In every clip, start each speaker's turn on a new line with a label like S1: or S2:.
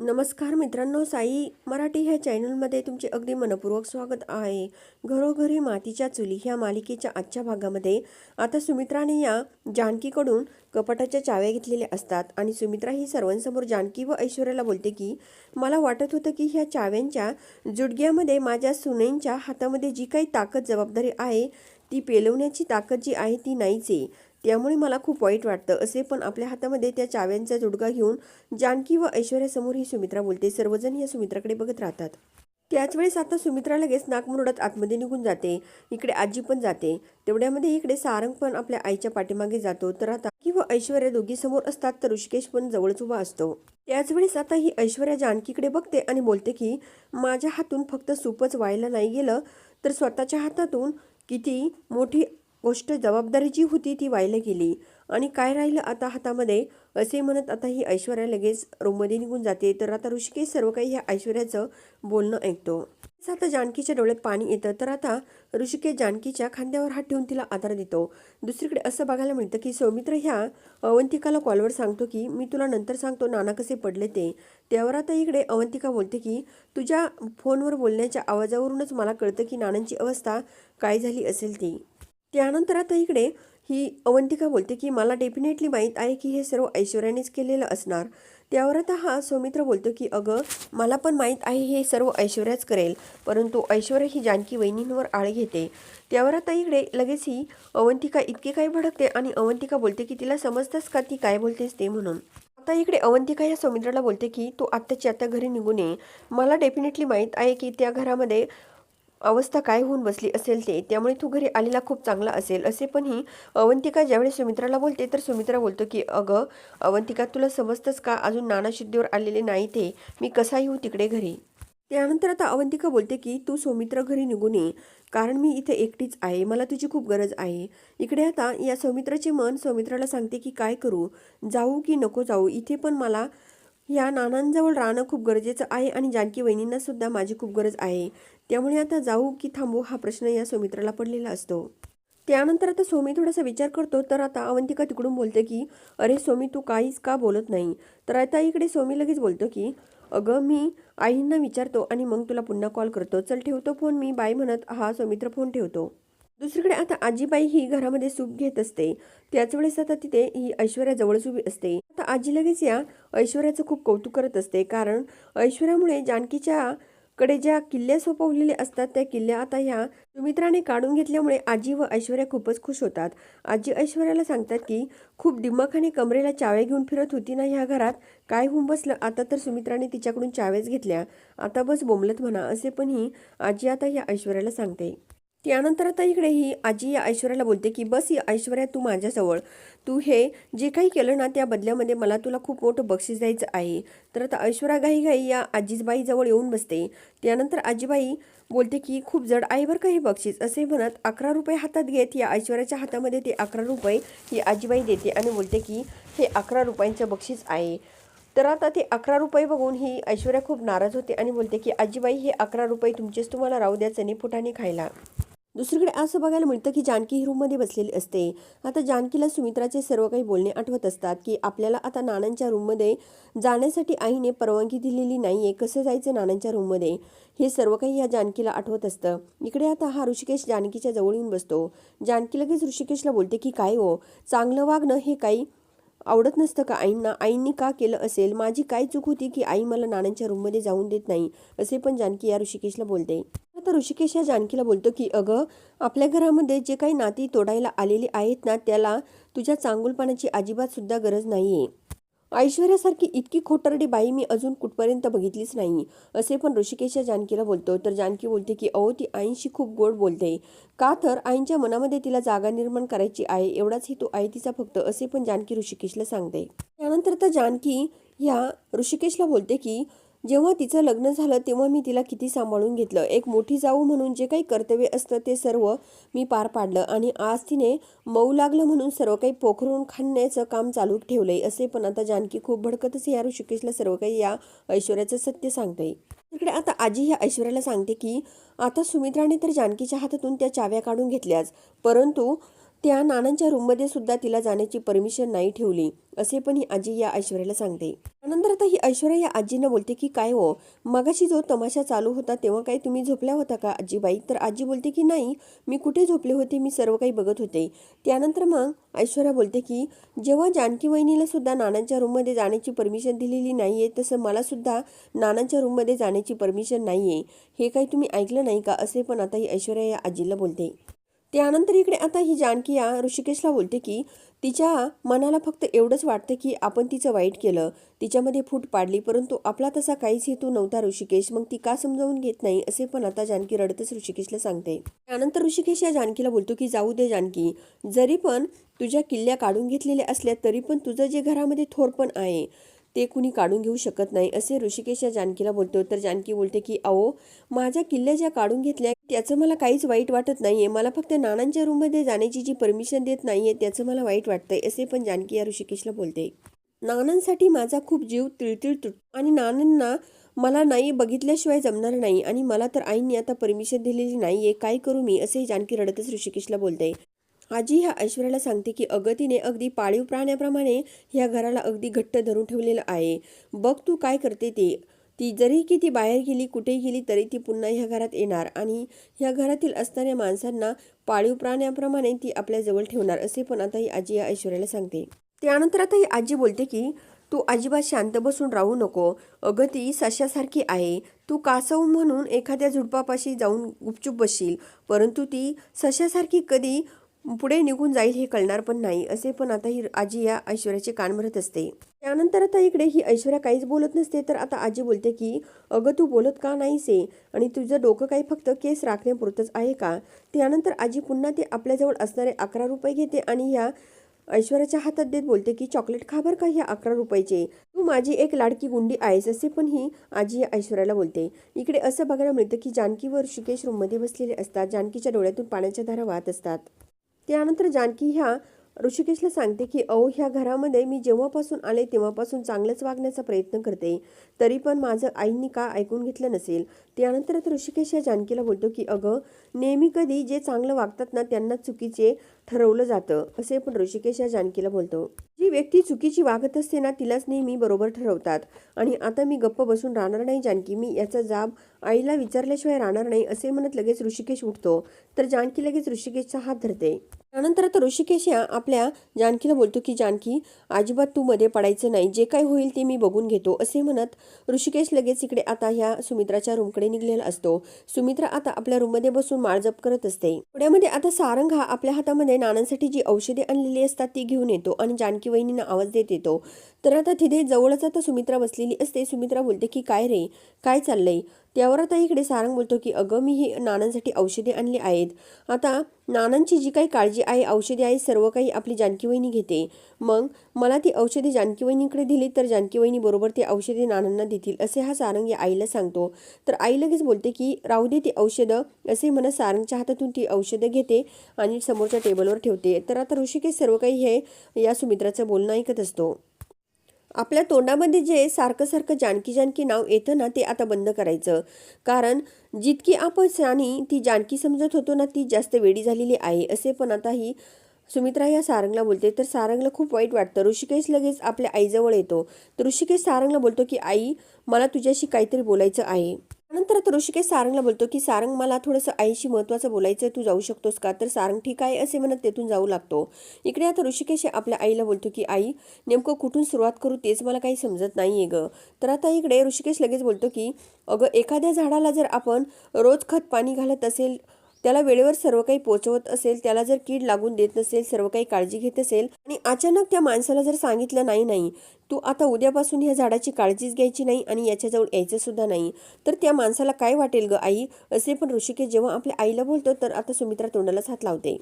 S1: नमस्कार मित्रांनो, साई मराठी ह्या चॅनलमध्ये तुमचे अगदी मनपूर्वक स्वागत आहे. घरोघरी मातीच्या चुली ह्या मालिकेच्या आजच्या भागामध्ये आता सुमित्राने या जानकीकडून कपाटाच्या चाव्या घेतलेल्या असतात आणि सुमित्रा ही सर्वांसमोर जानकी व ऐश्वर्याला बोलते की मला वाटत होतं की ह्या चाव्यांच्या जुडग्यामध्ये माझ्या सुनेंच्या हातामध्ये जी काही ताकद जबाबदारी आहे ती पेलवण्याची ताकद जी आहे ती नाहीच आहे. त्यामुळे मला खूप वाईट वाटतं असे. पण आपल्या हातामध्ये त्या चाव्यांचा जुडगा घेऊन जानकी व ऐश्वर्यासमोर ही सुमित्रा बोलते. सर्वजण या सुमित्राकडे बघत राहतात. त्याच वेळेस आता सुमित्रा लगेच नाक मुरडत आतमध्ये निघून जाते. इकडे आजी पण जाते. तेवढ्यामध्ये इकडे सारंग पण आपल्या आईच्या पाठीमागे जातो. तर आता व ऐश्वर्या दोघी समोर असतात तर ऋषिकेश पण जवळच उभा असतो. त्याच वेळेस आता ही ऐश्वर्या जानकीकडे बघते आणि बोलते की माझ्या हातून फक्त सूपच व्हायला नाही गेलं तर स्वतःच्या हातातून किती मोठी गोष्ट जबाबदारी जी होती ती व्हायला गेली आणि काय राहिलं आता हातामध्ये असे म्हणत आता ही ऐश्वर्या लगेच रूममध्ये निघून जाते. तर आता ऋषिकेश सर्व काही ह्या ऐश्वर्याचं बोलणं ऐकतो. आता जानकीच्या डोळ्यात पाणी येतं. तर आता ऋषिकेश जानकीच्या खांद्यावर हात ठेवून तिला आधार देतो. दुसरीकडे असं बघायला मिळतं की सौमित्र ह्या अवंतिकाला कॉलवर सांगतो की मी तुला नंतर सांगतो नाना कसे पडले ते. त्यावर आता इकडे अवंतिका बोलते की तुझ्या फोनवर बोलण्याच्या आवाजावरूनच मला कळतं की नानांची अवस्था काय झाली असेल ती. त्यानंतर आता इकडे ही अवंतिका बोलते की मला डेफिनेटली माहीत आहे की हे सर्व ऐश्वर्यानेच केलेलं असणार. त्यावर आता हा सौमित्र बोलतो की अगं मला पण माहीत आहे हे सर्व ऐश्वर्याच करेल, परंतु ऐश्वर्या ही जानकी वहिनींवर आळ घेते. त्यावर आता इकडे लगेच ही अवंतिका इतकी काही भडकते आणि अवंतिका बोलते की तिला समजतंच का ती काय बोलतेस ते म्हणून. आता इकडे अवंतिका या सौमित्राला बोलते की तू आत्ताची आत्ता घरी निघून ये. मला डेफिनेटली माहीत आहे की त्या घरामध्ये अवस्था काय होऊन बसली असेल ते, त्यामुळे तू घरी आलेला खूप चांगला असेल असे. पण ही अवंतिका ज्यावेळेस सुमित्राला बोलते तर सुमित्रा बोलतो की अगं अवंतिका तुला समजतंच का अजून नाना शुद्धीवर आलेले नाही ते, मी कसा येऊ तिकडे घरी. त्यानंतर आता अवंतिका बोलते की तू सौमित्र घरी निघून ये, कारण मी इथे एकटीच आहे, मला तुझी खूप गरज आहे. इकडे आता या सौमित्राचे मन सौमित्राला सांगते की काय करू, जाऊ की नको जाऊ. इथे पण मला या नानांजवळ राहणं खूप गरजेचं आहे आणि जानकी वहिनींना सुद्धा माझी खूप गरज आहे. त्यामुळे आता जाऊ की थांबू हा प्रश्न या सौमित्राला पडलेला असतो. त्यानंतर आता सोमी थोडासा विचार करतो. तर आता अवंतिका तिकडून बोलते की अरे सोमी तू काहीच का बोलत नाही. तर आता इकडे सोमी लगेच बोलतो की अगं मी आईंना विचारतो आणि मग तुला पुन्हा कॉल करतो, चल ठेवतो फोन मी, बाय म्हणत हा सौमित्र फोन ठेवतो. दुसरीकडे आता आजीबाई ही घरामध्ये सूप घेत असते. त्याच वेळेस आता तिथे ही ऐश्वर्या जवळच उभी असते. आता आजी लगेच या ऐश्वर्याचं खूप कौतुक करत असते, कारण ऐश्वर्यामुळे जानकीच्या कडे ज्या किल्ल्या सोपवलेले असतात त्या किल्ल्या आता ह्या सुमित्राने काढून घेतल्यामुळे आजी व ऐश्वर्या खूपच खुश होतात. आजी ऐश्वर्याला सांगतात की खूप दिमाखाने कमरेला चाव्या घेऊन फिरत होती ना ह्या घरात, काय होऊन बसलं आता तर सुमित्राने तिच्याकडून चाव्याच घेतल्या, आता बस बोंबलत म्हणा असे. पण ही आजी आता या ऐश्वर्याला सांगते. त्यानंतर आता इकडे ही आजी या ऐश्वर्याला बोलते की बस या ऐश्वर्या तू माझ्याजवळ, तू हे जे काही केलं ना त्या बदल्यामध्ये मला तुला खूप मोठं बक्षीस द्यायचं आहे. तर आता ऐश्वर्या घाई या आजीबाई जवळ येऊन बसते. त्यानंतर आजीबाई बोलते की खूप जड आहे बरं का हे बक्षीस असे म्हणत 11 रुपये हातात घेत या ऐश्वर्याच्या हातामध्ये ते 11 रुपये ही आजीबाई देते आणि बोलते की हे 11 रुपयांचं बक्षीस आहे. तर आता ते 11 रुपये बघून ही ऐश्वर्या खूप नाराज होते आणि बोलते की आजीबाई हे 11 रुपये तुमचेच, तुम्हाला राहू द्या चणे फुटाणे खायला. दुसरीकडे असं बघायला मिळतं की जानकी ही रूममध्ये बसलेली असते. आता जानकीला सुमित्राचे सर्व काही बोलणे आठवत असतात की आपल्याला आता नानांच्या रूममध्ये जाण्यासाठी आईने परवानगी दिलेली नाहीये, कसं जायचं नानांच्या रूममध्ये, हे सर्व काही या जानकीला आठवत असतं. इकडे आता हा ऋषिकेश जानकीच्या जवळ येऊन बसतो. जानकी लगेच ऋषिकेशला बोलते की काय हो, चांगलं वागणं हे काही आवडत नसतं का आईंना, आईंनी का केलं असेल, माझी काय चूक होती की आई मला नानांच्या रूममध्ये जाऊन देत नाही असे. पण जानकी या ऋषिकेशला बोलते. आता ऋषिकेश या जानकीला बोलतो की अगं आपल्या घरामध्ये जे काही नाती तोडायला आलेली आहेत ना त्याला तुझ्या चांगुलपणाची अजिबात सुद्धा गरज नाहीये. ऐश्वर्यासारखी इतकी खोटरडी बाई मी अजून कुठपर्यंत बघितलीच नाही असे. पण ऋषिकेश या जानकीला बोलतो. तर जानकी बोलते की अहो ती आईंशी खूप गोड बोलते, का तर आईंच्या मनामध्ये तिला जागा निर्माण करायची आहे, एवढाच हेतू आहे तिचा फक्त असे. पण जानकी ऋषिकेशला सांगते. त्यानंतर तर जानकी ह्या ऋषिकेशला बोलते की जेव्हा तिचं लग्न झालं तेव्हा मी तिला किती सांभाळून घेतलं, एक मोठी जाऊ म्हणून जे काही कर्तव्य असतं ते सर्व मी पार पाडलं आणि आज तिने मऊ लागलं म्हणून सर्व काही पोखरून खाण्याचं काम चालू ठेवलंय असे. पण आता जानकी खूप भडकतच या ऋषिकेशला सर्व काही या ऐश्वर्याचं सत्य सांगते. तिकडे आता आजी ह्या ऐश्वर्याला सांगते की आता सुमित्राने तर जानकीच्या हातातून त्या चाव्या काढून घेतल्याच, परंतु त्या नानांच्या रूममध्ये सुद्धा तिला जाण्याची परमिशन नाही ठेवली, असे पण ही आजी या ऐश्वर्याला सांगते. त्यानंतर आता ही ऐश्वर्या या आजींना बोलते की काय हो, मगाशी जो तमाशा चालू होता तेव्हा काही तुम्ही झोपल्या होता का आजीबाई? तर आजी बोलते की नाही, मी कुठे झोपले होते, मी सर्व काही बघत होते. त्यानंतर मग ऐश्वर्या बोलते की जेव्हा जानकी वहिनीला सुद्धा नानांच्या रूममध्ये जाण्याची परमिशन दिलेली नाहीये, तसं मला सुद्धा नानांच्या रूममध्ये जाण्याची परमिशन नाहीये. हे काही तुम्ही ऐकलं नाही का? असे पण आता ही ऐश्वर्या या आजीला बोलते. त्यानंतर इकडे आता ही जानकी या ऋषिकेशला बोलते की तिच्या मनाला फक्त एवढंच वाटतं की आपण तिचं वाईट केलं, तिच्यामध्ये फूट पाडली, परंतु आपला तसा काहीच हेतू नव्हता ऋषिकेश, मग ती का समजावून घेत नाही, असे पण आता जानकी रडतच ऋषिकेशला सांगते. त्यानंतर ऋषिकेश या जानकीला बोलतो की जाऊ दे जानकी, जरी पण तुझ्या किल्ल्या काढून घेतलेल्या असल्या तरी पण तुझं जे घरामध्ये थोरपण आहे ते कुणी काढून घेऊ शकत नाही, असे ऋषिकेश या जानकीला बोलतो. तर जानकी बोलते की अहो, माझ्या किल्ल्या ज्या काढून घेतल्या त्याचं मला काहीच वाईट वाटत नाहीये, मला फक्त नानांच्या रूममध्ये जाण्याची जी परमिशन देत नाहीये त्याचं मला वाईट वाटतंय, असे पण जानकी या ऋषिकेशला बोलते. नानांसाठी माझा खूप जीव तिळतिळ तुटतो आणि नानांना मला नाही बघितल्याशिवाय जमणार नाही आणि मला तर आईंनी आता परमिशन दिलेली नाहीये, काय करू मी, असे जानकी रडतच ऋषिकेशला बोलते. आजी ह्या ऐश्वर्याला सांगते की अगं, तिने अगदी पाळीव प्राण्याप्रमाणे ह्या घराला अगदी घट्ट धरून ठेवलेलं आहे, बघ तू काय करते ते. ती जरी की ती बाहेर गेली, कुठेही गेली तरी ती पुन्हा ह्या घरात येणार आणि ह्या घरातील असणाऱ्या माणसांना पाळीव प्राण्याप्रमाणे ती आपल्या जवळ ठेवणार, असे पण आता ही आजी या ऐश्वर्याला सांगते. त्यानंतर आता ही आजी बोलते की तू अजिबात शांत बसून राहू नको, अगं ती सश्यासारखी आहे, तू कासव म्हणून एखाद्या झुडपापाशी जाऊन गुपचूप बसशील, परंतु ती सश्यासारखी कधी पुढे निघून जाईल हे कळणार पण नाही, असे पण आता ही आजी या ऐश्वर्याचे कान भरत असते. त्यानंतर आता इकडे ही ऐश्वर्या काहीच बोलत नसते, तर आता आजी बोलते की अगं, तू बोलत का नाहीस आणि तुझं डोकं काही फक्त केस राखण्यापुरतंच आहे का? त्यानंतर आजी पुन्हा ते आपल्याजवळ असणारे 11 रुपये घेते आणि ह्या ऐश्वर्याच्या हातात देत बोलते की चॉकलेट खा बरं का, ह्या 11 रुपयाचे, तू माझी एक लाडकी गुंडी आहेस, असे पण ही आजी या ऐश्वर्याला बोलते. इकडे असं बघायला मिळतं की जानकी व ऋषिकेश रूममध्ये बसलेले असतात. जानकीच्या डोळ्यातून पाण्याच्या धारा वाहत असतात. त्यानंतर जानकी ह्या ऋषिकेशला सांगते की अहो, ह्या घरामध्ये मी जेव्हापासून आले तेव्हापासून चांगलंच वागण्याचा प्रयत्न करते, तरी पण माझं आईंनी का ऐकून घेतलं नसेल. त्यानंतर ऋषिकेश या जानकीला बोलतो की अगं, नेहमी कधी जे चांगलं वागतात ना त्यांना चुकीचे ठरवलं जातं, असे पण ऋषिकेश या जानकीला बोलतो. जी व्यक्ती चुकीची वागत असते ना तिलाच नेहमी बरोबर ठरवतात आणि आता मी गप्प बसून राहणार नाही जानकी, मी याचा जाब आईला विचारल्याशिवाय राहणार नाही, असे म्हणत लगेच ऋषिकेश उठतो. तर जानकी लगेच ऋषिकेशचा हात धरते. त्यानंतर आता ऋषिकेश या आपल्या जानकीला बोलतो की जानकी, अजिबात तू मध्ये पडायचं नाही, जे काय होईल ते मी बघून घेतो, असे म्हणत ऋषिकेश लगेच इकडे आता ह्या सुमित्राच्या रूमकडे निघलेला असतो. सुमित्रा आता आपल्या रूममध्ये बसून माळजप करत असते. पुण्यामध्ये आता सारंग हा आपल्या हातामध्ये नानांसाठी जी औषधे आणलेली असतात ती घेऊन येतो आणि जानकी वहिनींना आवाज देत येतो. तर आता तिथे जवळच आता सुमित्रा बसलेली असते. सुमित्रा बोलते की काय रे, काय चाललंय? त्यावर आता इकडे सारंग बोलतो की अगं, मी ही नानांसाठी औषधे आणली आहेत. आता नानांची जी काही काळजी आहे, औषधे आहे, सर्व काही आपली जानकी वहिनी घेते, मग मला ती औषधे जानकी वहिनीकडे दिली तर जानकी वहिनी बरोबर ती औषधे नानांना देतील, असे हा सारंग या आईला सांगतो. तर आई लगेच बोलते की राहू दे ती औषधं, असे म्हणत सारंगच्या हातातून ती औषधं घेते आणि समोरच्या टेबलवर ठेवते. तर आता ऋषिकेश सर्व काही हे या सुमित्राचं बोलणं ऐकत असतो. आपल्या तोंडामध्ये जे सारखं सारखं जानकी जानकी नाव येतं ना ते आता बंद करायचं, कारण जितकी आपण शहाणी ती जानकी समजत होतो ना ती जास्त वेडी झालेली आहे, असे पण आता ही सुमित्रा या सारंगला बोलते. तर सारंगला खूप वाईट वाटतं. ऋषिकेश लगेच आपल्या आईजवळ येतो. तर ऋषिकेश सारंगला बोलतो की आई, मला तुझ्याशी काहीतरी बोलायचं आहे. त्यानंतर आता ऋषिकेश सारंगला बोलतो की सारंग, मला थोडंसं आईशी महत्त्वाचं बोलायचं, तू जाऊ शकतोस का? तर सारंग ठीक आहे असे म्हणत तेथून जाऊ लागतो. इकडे आता ऋषिकेश आपल्या आईला बोलतो की आई, नेमकं कुठून सुरुवात करू तेच मला काही समजत नाहीये ग. तर आता इकडे ऋषिकेश लगेच बोलतो की अगं, एखाद्या झाडाला जर आपण रोज खत पाणी घालत असेल, त्याला वेळेवर सर्व काही पोचवत असेल, त्याला जर कीड लागून देत नसेल, सर्व काही काळजी घेत असेल आणि अचानक त्या माणसाला जर सांगितलं नाही तू आता उद्यापासून ह्या झाडाची काळजीच घ्यायची नाही आणि याच्याजवळ यायचं सुद्धा नाही, तर त्या माणसाला काय वाटेल ग आई, असे पण ऋषिकेश जेव्हा आपल्या आईला बोलतो. तर आता सुमित्रा तोंडालाच हात लावते.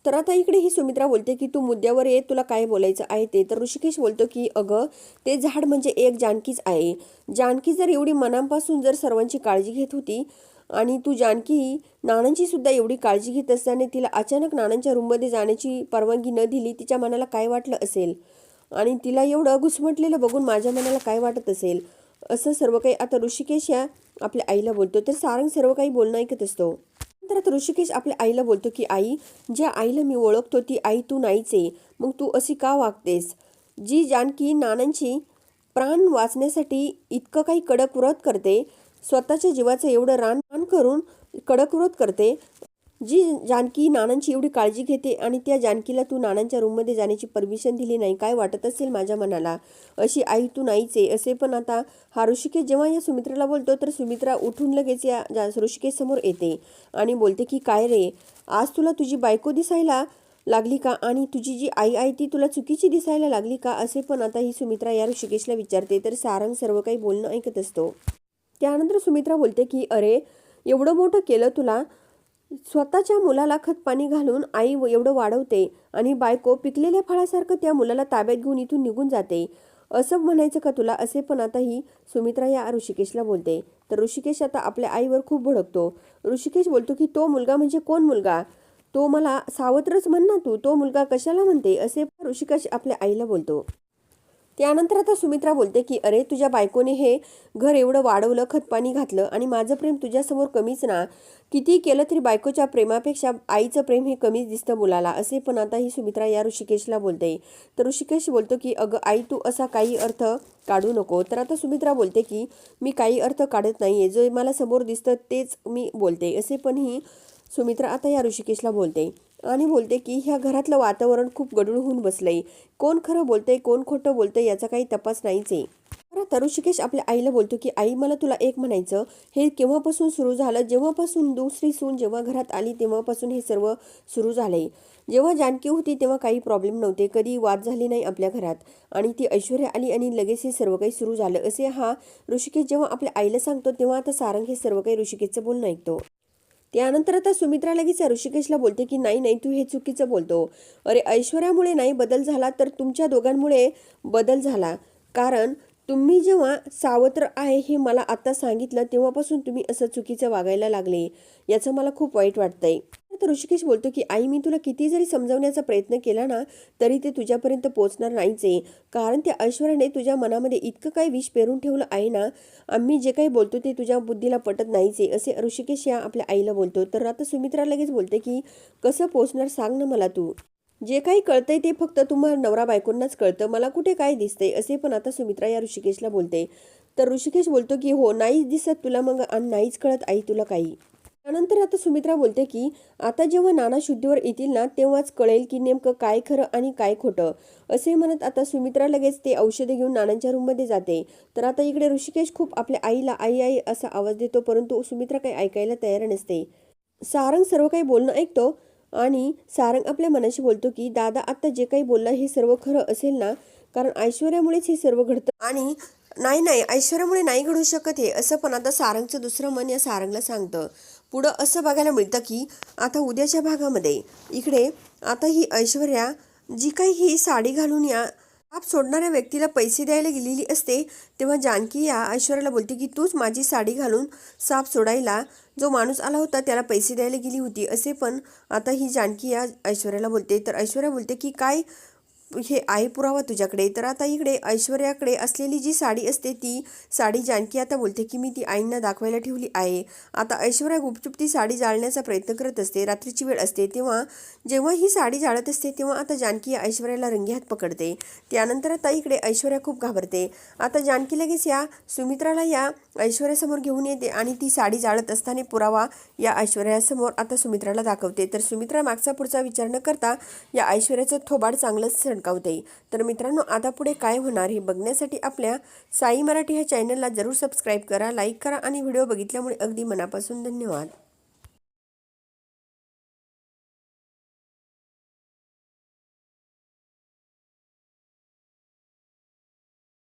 S1: तर आता इकडे ही सुमित्रा बोलते की तू मुद्द्यावर ये, तुला काय बोलायचं आहे ते. तर ऋषिकेश बोलतो की अगं, ते झाड म्हणजे एक जानकीच आहे. जानकी जर एवढी मनापासून जर सर्वांची काळजी घेत होती आणि तू जानकी नानांची सुद्धा एवढी काळजी घेत असताना तिला अचानक नानांच्या रूममध्ये जाण्याची परवानगी न दिली, तिच्या मनाला काय वाटलं असेल आणि तिला एवढं घुसमटलेलं बघून माझ्या मनाला काय वाटत असेल, असं सर्व काही आता ऋषिकेश या आपल्या आईला बोलतो. तर सारंग सर्व काही बोलणं ऐकत असतो. तर आता ऋषिकेश आपल्या आईला बोलतो की आई, ज्या आईला मी ओळखतो ती आई तू नाहीच आहे, मग तू अशी का वागतेस? जी जानकी नानांची प्राण वाचण्यासाठी इतकं काही कडक व्रत करते, स्वतःच्या जीवाचं एवढं रान करून कडक व्रत करते, जी जानकी नानांची एवढी काळजी घेते आणि त्या जानकीला तू नानांच्या रूममध्ये जाण्याची परमिशन दिली नाही, काय वाटत असेल माझ्या मनाला? अशी आई तू नाहीच आहे. असे पण आता हा ऋषिकेश जेव्हा या सुमित्राला बोलतो तर सुमित्रा उठून लगेच या ऋषिकेश समोर येते आणि बोलते की काय रे, आज तुला तुझी बायको दिसायला लागली का आणि तुझी जी आई आहे ती तुला चुकीची दिसायला लागली का? असे पण आता ही सुमित्रा या ऋषिकेशला विचारते. तर सारंग सर्व काही बोलणं ऐकत असतो. त्यानंतर सुमित्रा बोलते की अरे, एवढं मोठं केलं तुला, स्वतःच्या मुलाला खतपाणी घालून आई एवढं वाढवते आणि बायको पिकलेल्या फळासारखं त्या मुलाला ताब्यात घेऊन इथून निघून जाते, असं म्हणायचं का तुला? असे पण आता ही सुमित्रा या ऋषिकेशला बोलते. तर ऋषिकेश आता आपल्या आईवर खूप भडकतो. ऋषिकेश बोलतो की तो मुलगा म्हणजे कोण मुलगा? तो मला सावत्रच म्हण ना तू, तो मुलगा कशाला म्हणते? असे ऋषिकेश आपल्या आईला बोलतो. त्यानंतर आता सुमित्रा बोलते की अरे, तुझ्या बायकोने हे घर एवढं वाढवलं, खतपाणी घातलं आणि माझं प्रेम तुझ्यासमोर कमीच ना. किती केलं तरी बायकोच्या प्रेमापेक्षा आईचं प्रेम हे कमीच दिसतं मुलाला. असे पण आता ही सुमित्रा या ऋषिकेशला बोलते. तर ऋषिकेश बोलतो की अगं आई, तू असा काही अर्थ काढू नको. तर आता सुमित्रा बोलते की मी काही अर्थ काढत नाहीये, जे मला समोर दिसतं तेच मी बोलते. असे पण ही सुमित्रा आता या ऋषिकेशला बोलते आणि बोलते की ह्या घरातलं वातावरण खूप गढूळ होऊन बसलंय. कोण खरं बोलतंय, कोण खोटं बोलतंय याचा काही तपास नाहीच आहे. तर ऋषिकेश आपल्या आईला बोलतो की आई, मला तुला एक म्हणायचं, हे केव्हापासून सुरू झालं? जेव्हापासून दुसरी सून जेव्हा घरात आली तेव्हापासून हे सर्व सुरू झालंय. जेव्हा जानकी होती तेव्हा काही प्रॉब्लेम नव्हते, कधी वाद झाली नाही आपल्या घरात, आणि ती ऐश्वर्या आली आणि लगेच हे सर्व काही सुरू झालं. असे हा ऋषिकेश जेव्हा आपल्या आईला सांगतो तेव्हा आता सारंग हे सर्व काही ऋषिकेशचं बोलणं ऐकतो. त्यानंतर आता सुमित्रा लगेच ऋषिकेशला बोलते की नाही नाही, तू हे चुकीचं बोलतो. अरे, ऐश्वर्यामुळे नाही बदल झाला तर तुमच्या दोघांमुळे बदल झाला. कारण तुम्ही जेव्हा सावत्र आहे हे मला आता सांगितलं तेव्हापासून तुम्ही असं चुकीचं वागायला लागले, याचं मला खूप वाईट वाटतंय. तर ऋषिकेश बोलतो की आई, मी तुला किती जरी समजावण्याचा प्रयत्न केला ना तरी ते तुझ्यापर्यंत पोहोचणार नाहीच आहे. कारण त्या ऐश्वर्याने तुझ्या मनामध्ये इतकं काही विष पेरून ठेवलं आहे ना, आम्ही जे काही बोलतो ते तुझ्या बुद्धीला पटत नाहीच आहे, असे ऋषिकेश या आपल्या आईला बोलतो. तर आता सुमित्रा लगेच बोलते की कसं पोहोचणार सांग ना मला तू. जे काही कळतंय ते फक्त तुम्हाला नवरा बायकोंनाच कळतं, मला कुठे काय दिसतंय? असे पण आता सुमित्रा या ऋषिकेशला बोलते. तर ऋषिकेश बोलतो की हो, नाहीच दिसत तुला मग आणि नाहीच कळत आई तुला काही. त्यानंतर आता सुमित्रा बोलते की आता जेव्हा नाना शुद्धीवर येतील ना तेव्हाच कळेल की नेमकं काय खरं आणि काय खोटं. असे म्हणत आता सुमित्रा लगेच ते औषधे घेऊन नानांच्या रूममध्ये जाते. तर आता इकडे ऋषिकेश खूप आपल्या आईला आई आई असा आवाज देतो, परंतु सुमित्रा काही ऐकायला तयार नसते. सारंग सर्व काही बोलणं ऐकतो आणि सारंग आपल्या मनाशी बोलतो की दादा आता जे काही बोलला हे सर्व खरं असेल ना, कारण ऐश्वर्यामुळेच हे सर्व घडतं आणि नाही नाही, ऐश्वर्यामुळे नाही घडू शकत हे, असं पण आता सारंगचं दुसरं मन या सारंगला सांगतं. पुढं असं बघायला मिळतं की आता उद्याच्या भागामध्ये इकडे आता ही ऐश्वर्या जी काही ही साडी घालून या साप सोडणाऱ्या व्यक्तीला पैसे द्यायला गेलेली असते, तेव्हा जानकी या ऐश्वर्याला बोलते की तूच माझी साडी घालून साप सोडायला जो माणूस आला होता त्याला पैसे द्यायला गेली होती. असे पण आता ही जानकी या ऐश्वर्याला बोलते. तर ऐश्वर्या बोलते की काय हे आहे पुरावा तुझ्याकडे? तर आता इकडे ऐश्वर्याकडे असलेली जी साडी असते ती साडी जानकी आता बोलते की मी ती आईंना दाखवायला ठेवली आहे. आता ऐश्वर्या गुपचूप ती साडी जाळण्याचा प्रयत्न करत असते. रात्रीची वेळ असते तेव्हा जेव्हा ही साडी जाळत असते तेव्हा आता जानकी ऐश्वर्याला रंगे हात पकडते. त्यानंतर आता इकडे ऐश्वर्या खूप घाबरते. आता जानकी लगेच या सुमित्राला या ऐश्वर्यासमोर घेऊन येते आणि ती साडी जाळत असताना पुरावा या ऐश्वर्यासमोर आता सुमित्राला दाखवते. तर सुमित्रा मागचा पुढचा विचार न करता या ऐश्वर्याचं थोबाड चांगलंच सणकावते. तर मित्रांनो, आता पुढे काय होणार हे बघण्यासाठी आपल्या साई मराठी ह्या चॅनलला जरूर सबस्क्राईब करा, लाईक करा आणि व्हिडिओ बघितल्यामुळे अगदी मनापासून धन्यवाद.